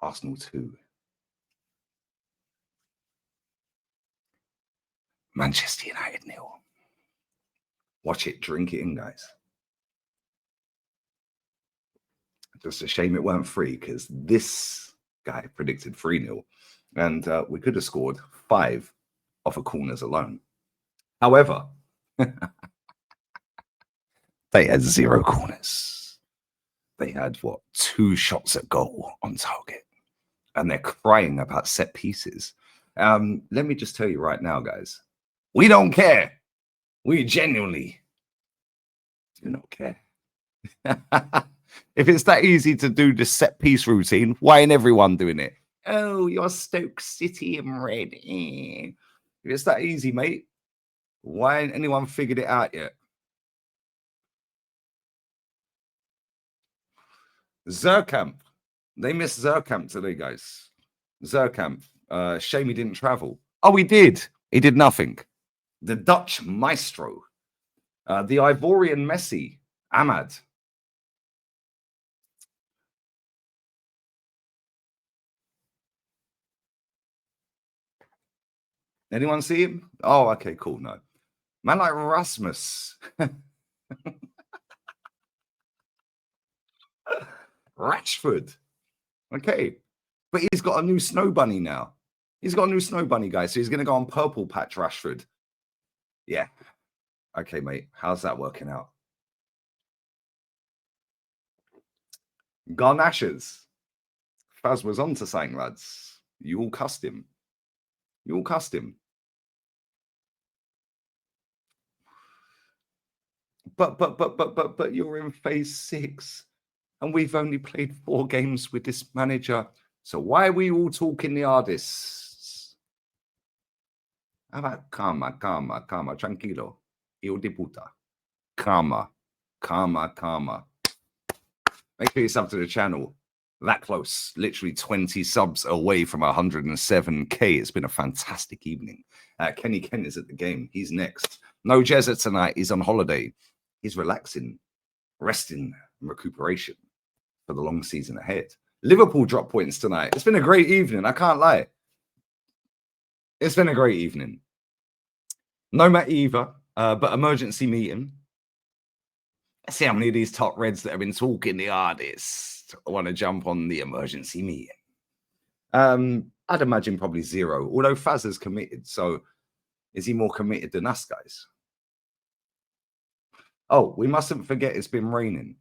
Arsenal 2. Manchester United 0. Watch it, drink it in, guys. Just a shame it weren't 3 because this guy predicted 3-0. And we could have scored 5 off of corners alone. However, they had 0 corners. They had, 2 shots at goal on target. And they're crying about set pieces. Let me just tell you right now, guys, we don't care. We genuinely do not care. If it's that easy to do the set piece routine, why ain't everyone doing it? Oh, you're Stoke City in red. If it's that easy, mate, why ain't anyone figured it out yet? Zerkamp. They missed Zerkamp today, guys. Zerkamp. Shame he didn't travel. Oh, he did. He did nothing. The Dutch maestro. The Ivorian Messi. Ahmad. Anyone see him? Oh, okay, cool. No. Man like Rasmus. Rashford. Okay. But he's got a new snow bunny now. He's got a new snow bunny, guys. So he's going to go on purple patch Rashford. Yeah. Okay, mate. How's that working out? Garnashes. Faz was on to something, lads. You all cussed him. You all cussed him. But you're in phase 6. And we've only played 4 games with this manager. So why are we all talking the artists? How about calma, tranquilo. Hijo de puta. Calma. Make sure you sub to the channel. That close. Literally 20 subs away from 107k. It's been a fantastic evening. Kenny Ken is at the game. He's next. No Jezza tonight. He's on holiday. He's relaxing, resting, and recuperation for the long season ahead. Liverpool drop points tonight. It's been a great evening. I can't lie. It's been a great evening. No Matt either, but emergency meeting. Let's see how many of these top reds that have been talking the artists want to jump on the emergency meeting. I'd imagine probably 0, although Faz has committed. So is he more committed than us, guys? Oh, we mustn't forget it's been raining.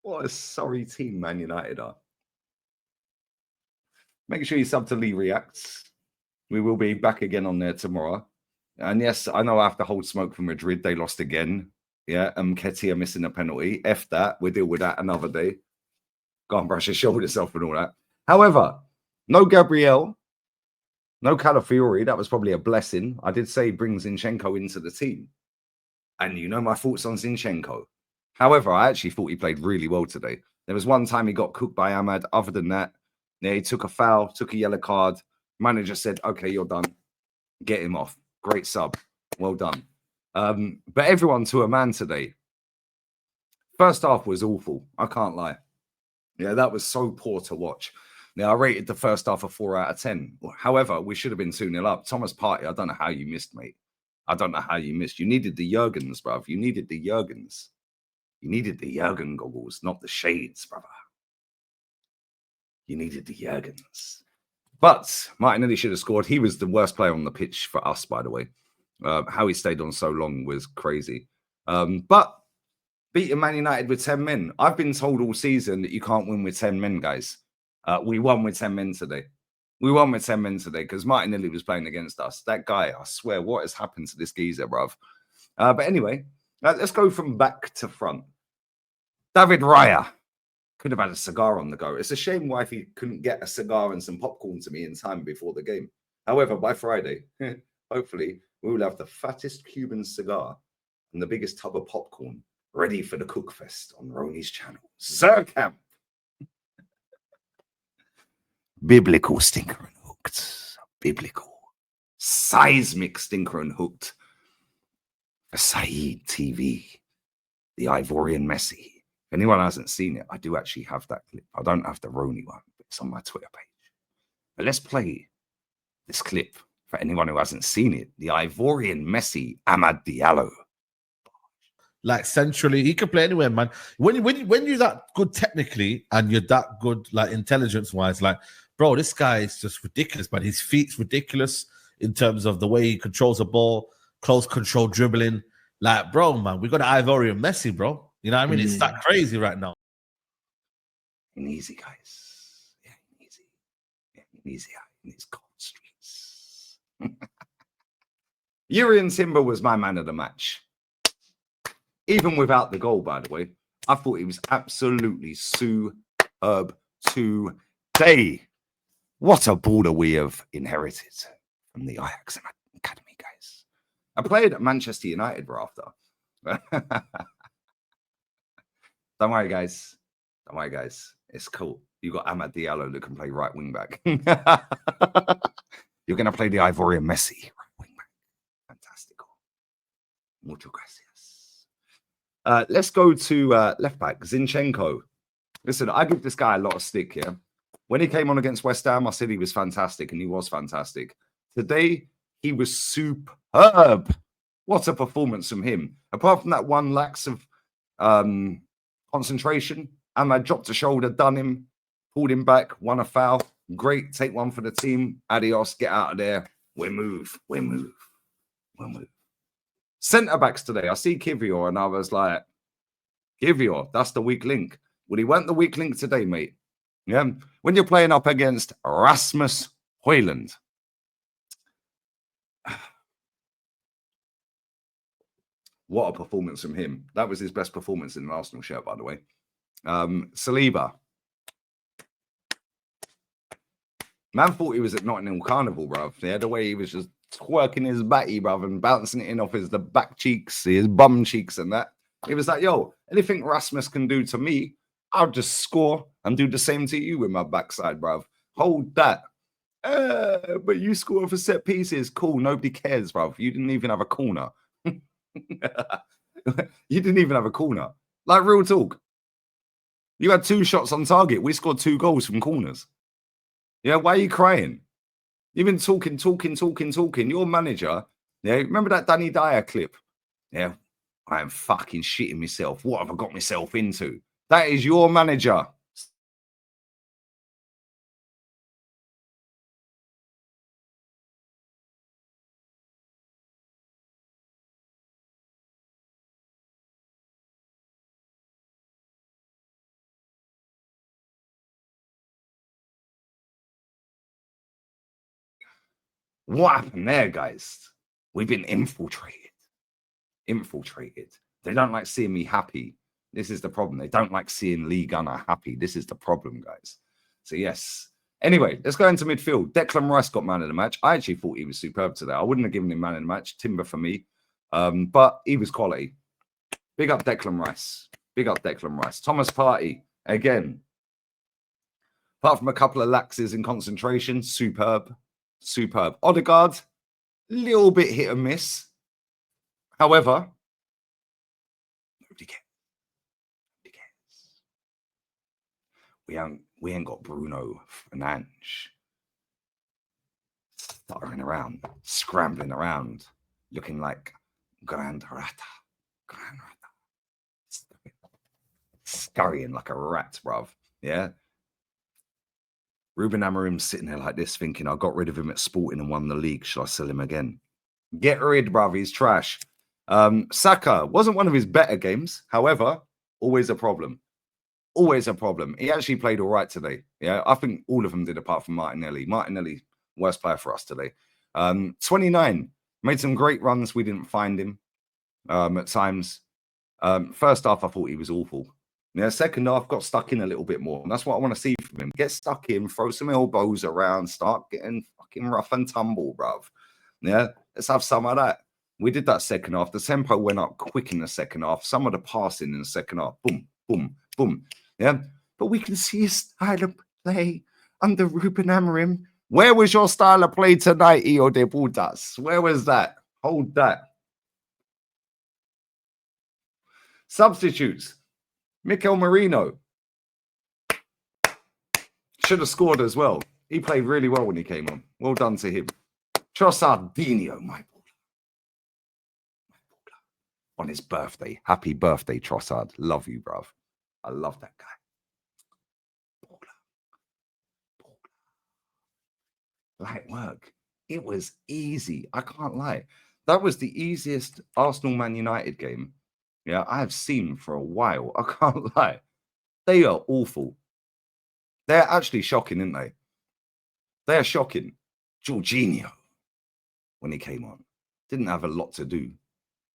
What a sorry team Man United are. Make sure you sub to Lee Reacts. We will be back again on there tomorrow. And yes, I know I have to hold smoke for Madrid. They lost again. Yeah, Ketia missing a penalty. F that. We'll deal with that another day. Go and brush your shoulders off and all that. However, no Gabriel, no Calafiori. That was probably a blessing. I did say bring Zinchenko into the team. And you know my thoughts on Zinchenko. However, I actually thought he played really well today. There was one time he got cooked by Ahmad. Other than that, yeah, he took a foul, took a yellow card. Manager said, okay, you're done. Get him off. Great sub. Well done. But everyone to a man today. First half was awful. I can't lie. Yeah, that was so poor to watch. Now, I rated the first half a 4 out of 10. However, we should have been 2-0 up. Thomas Partey, I don't know how you missed, mate. I don't know how you missed. You needed the Jurgens, bruv. You needed the Jurgens. You needed the Jurgen goggles, not the shades, brother. You needed the Jurgens. But Martinelli should have scored. He was the worst player on the pitch for us, by the way. How he stayed on so long was crazy. But beating Man United with 10 men. I've been told all season that you can't win with 10 men, guys. We won with 10 men today. We won with 10 men today because Martinelli was playing against us. That guy, I swear, what has happened to this geezer, bruv? But anyway, let's go from back to front. David Raya could have had a cigar on the go. It's a shame why he couldn't get a cigar and some popcorn to me in time before the game. However, by Friday, hopefully, we will have the fattest Cuban cigar and the biggest tub of popcorn ready for the Cookfest on Roni's channel. Zerkamp. Biblical stinker and hooked. Biblical. Seismic stinker and hooked. A Saeed TV. The Ivorian Messi. If anyone hasn't seen it, I do actually have that clip. I don't have the Rony one, but it's on my Twitter page. But let's play this clip for anyone who hasn't seen it. The Ivorian Messi, Amad Diallo. Like centrally, he can play anywhere, man. When you're that good technically and you're that good like intelligence wise, like bro, this guy is just ridiculous, man. His feet's ridiculous in terms of the way he controls the ball, close control dribbling. Like, bro, man, we got an Ivorian Messi, bro. You know what I mean? It's that crazy right now. Easy, guys. Yeah, easy. Yeah, easy out in these cold streets. Urian Timber was my man of the match. Even without the goal, by the way. I thought he was absolutely superb today. What a baller we have inherited from the Ajax Academy, guys. I played at Manchester United after. Don't worry, guys. Don't worry, guys. It's cool. You got Amad Diallo that can play right wing back. You're going to play the Ivorian Messi right wing back. Fantastical. Mucho gracias. Let's go to left back, Zinchenko. Listen, I give this guy a lot of stick here. When he came on against West Ham, I said he was fantastic, and he was fantastic. Today, he was superb. What a performance from him. Apart from that one lax of concentration, Ahmad dropped a shoulder, done him, pulled him back, won a foul. Great, take one for the team. Adios, get out of there. We move. Centre-backs today. I see Kivior, and I was like, Kivior, that's the weak link. Well, he weren't the weak link today, mate. Yeah, when you're playing up against Rasmus Højlund. What a performance from him. That was his best performance in an Arsenal shirt, by the way. Saliba. Man thought he was at Nottingham Carnival, bruv. Yeah, the way he was just twerking his batty, bruv, and bouncing it in off the back cheeks, his bum cheeks and that. He was like, yo, anything Rasmus can do to me, I'll just score and do the same to you with my backside, bruv. Hold that. But you score for set pieces. Cool, nobody cares, bruv. You didn't even have a corner. You didn't even have a corner. Like, real talk. You had 2 shots on target. We scored 2 goals from corners. Yeah, why are you crying? You've been talking. Your manager, yeah, remember that Danny Dyer clip? Yeah, I am fucking shitting myself. What have I got myself into? That is your manager. What happened there, guys? We've been infiltrated. They don't like seeing me happy. This is the problem. They don't like seeing Lee Gunner happy. This is the problem, guys. So, yes. Anyway, let's go into midfield. Declan Rice got man of the match. I actually thought he was superb today. I wouldn't have given him man of the match. Timber for me. But he was quality. Big up Declan Rice. Thomas Partey, again. Apart from a couple of laxes in concentration, superb. Odegaard, little bit hit and miss. However, nobody cares. We ain't got Bruno Fernandes stuttering around, scrambling around, looking like Grand Rata. Scurrying like a rat, bruv. Yeah. Ruben Amorim's sitting there like this thinking, I got rid of him at Sporting and won the league. Shall I sell him again? Get rid, bruv. He's trash. Saka wasn't one of his better games. However, always a problem. He actually played all right today. Yeah, I think all of them did apart from Martinelli. Martinelli, worst player for us today. 29. Made some great runs. We didn't find him at times. First half, I thought he was awful. Yeah, second half got stuck in a little bit more. And that's what I want to see from him. Get stuck in, throw some elbows around, start getting fucking rough and tumble, bruv. Yeah, let's have some of that. We did that second half. The tempo went up quick in the second half. Some of the passing in the second half. Boom. Yeah, but we can see his style of play under Ruben Amorim. Where was your style of play tonight, Io de Putas? Where was that? Hold that. Substitutes. Mikel Merino should have scored as well. He played really well when he came on. Well done to him. Trossardinho, my baller. On his birthday. Happy birthday, Trossard. Love you, bruv. I love that guy. Light work. It was easy. I can't lie. That was the easiest Arsenal Man United game, yeah, I have seen for a while. I can't lie. They are awful. They're actually shocking, aren't they? They are shocking. Jorginho, when he came on, didn't have a lot to do.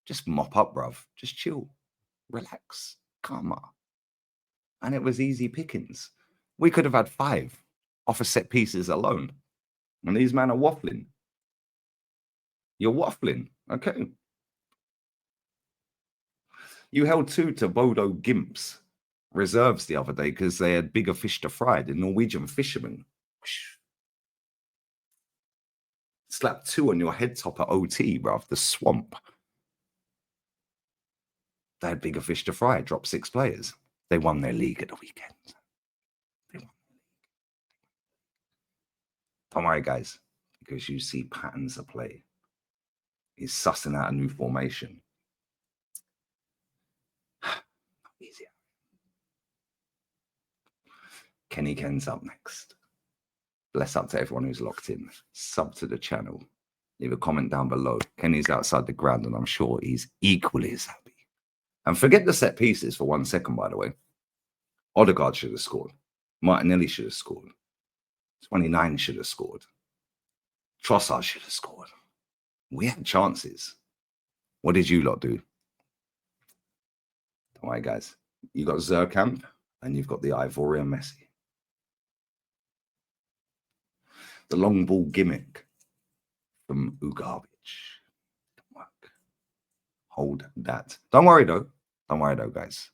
Just mop up, bruv. Just chill. Relax. Calm up. And it was easy pickings. We could have had 5 off of set pieces alone. And these men are waffling. You're waffling. Okay. You held 2 to Bodo Gimp's reserves the other day because they had bigger fish to fry. The Norwegian fishermen. Slap 2 on your head top at OT, bruv. The swamp. They had bigger fish to fry. Dropped 6 players. They won their league at the weekend. They won their league. Don't worry, guys, because you see patterns of play. He's sussing out a new formation. Easier. Kenny Ken's up next. Bless up to everyone who's locked in. Sub to the channel. Leave a comment down below. Kenny's outside the ground, and I'm sure he's equally as happy. And forget the set pieces for 1 second, by the way. Odegaard should have scored. Martinelli should have scored. 29 should have scored. Trossard should have scored. We had chances. What did you lot do? All right, guys. You got Zerkamp and you've got the Ivorian Messi. The long ball gimmick from Ugarbage. Don't work. Hold that. Don't worry, though. Don't worry, though, guys.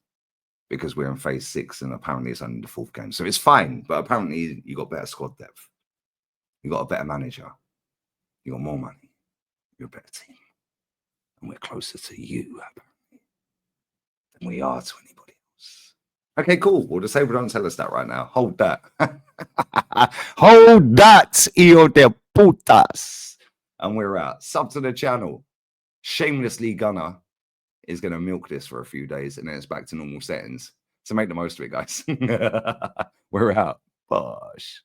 Because we're in phase 6 and apparently it's only the 4th game. So it's fine. But apparently you got better squad depth. You got a better manager. You got more money. You're a better team. And we're closer to you, apparently, than we are to anybody else. Okay, cool. Well, disabled don't tell us that right now. Hold that. Hold that, hijo de putas. And we're out. Sub to the channel. Shamelessly Gunner is going to milk this for a few days and then it's back to normal settings. So make the most of it, guys. We're out. Bosh.